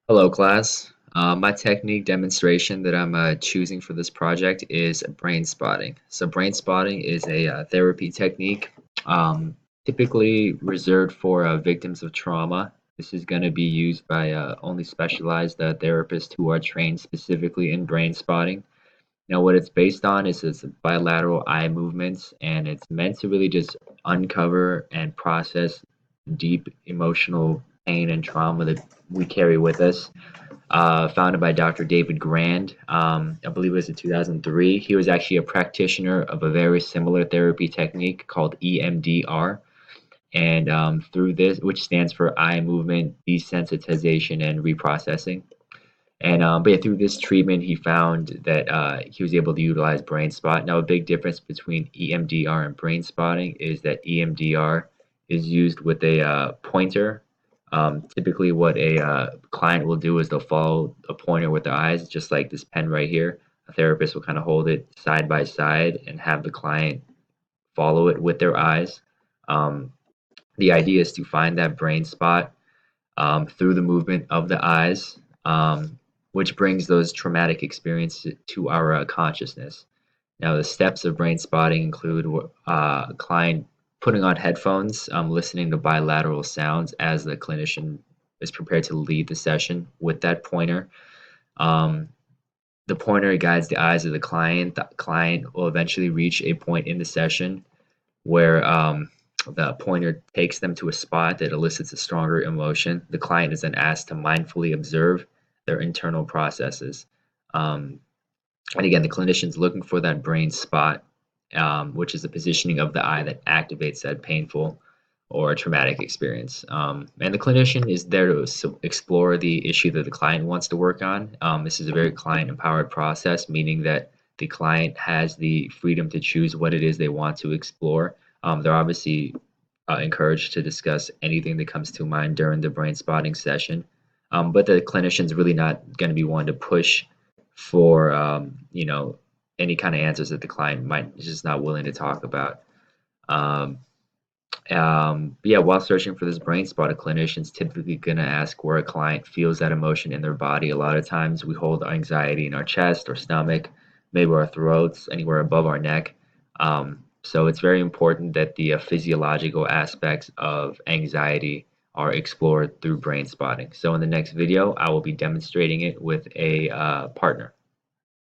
Hello, class. My technique demonstration that I'm choosing for this project is brain spotting. So, brain spotting is a therapy technique typically reserved for victims of trauma. This is going to be used by only specialized therapists who are trained specifically in brain spotting. Now, what it's based on is its bilateral eye movements, and it's meant to really just uncover and process deep emotional pain and trauma that we carry with us. Founded by Dr. David Grand. I believe it was in 2003. He was actually a practitioner of a very similar therapy technique called EMDR. And through this, which stands for eye movement desensitization and reprocessing. And but yeah, through this treatment, he found that he was able to utilize brain spot. Now, a big difference between EMDR and brain spotting is that EMDR is used with a pointer. Typically, what a client will do is they'll follow a pointer with their eyes, just like this pen right here. A therapist will kind of hold it side by side and have the client follow it with their eyes. Um, the idea is to find that brain spot through the movement of the eyes, which brings those traumatic experiences to our consciousness. Now, the steps of brain spotting include a client putting on headphones, listening to bilateral sounds as the clinician is prepared to lead the session with that pointer. Um, the pointer guides the eyes of the client. The client will eventually reach a point in the session where the pointer takes them to a spot that elicits a stronger emotion. The client is then asked to mindfully observe their internal processes. Um, and again, the clinician's looking for that brain spot, which is the positioning of the eye that activates that painful or traumatic experience. And the clinician is there to explore the issue that the client wants to work on. This is a very client empowered process, meaning that the client has the freedom to choose what it is they want to explore. They're obviously encouraged to discuss anything that comes to mind during the brain spotting session. But the clinician's really not going to be one to push for any kind of answers that the client might just not willing to talk about. Um, but yeah, while searching for this brain spot, a clinician's typically going to ask where a client feels that emotion in their body. A lot of times we hold anxiety in our chest or stomach, maybe our throats, anywhere above our neck. So it's very important that the physiological aspects of anxiety are explored through brain spotting. So in the next video, I will be demonstrating it with a partner.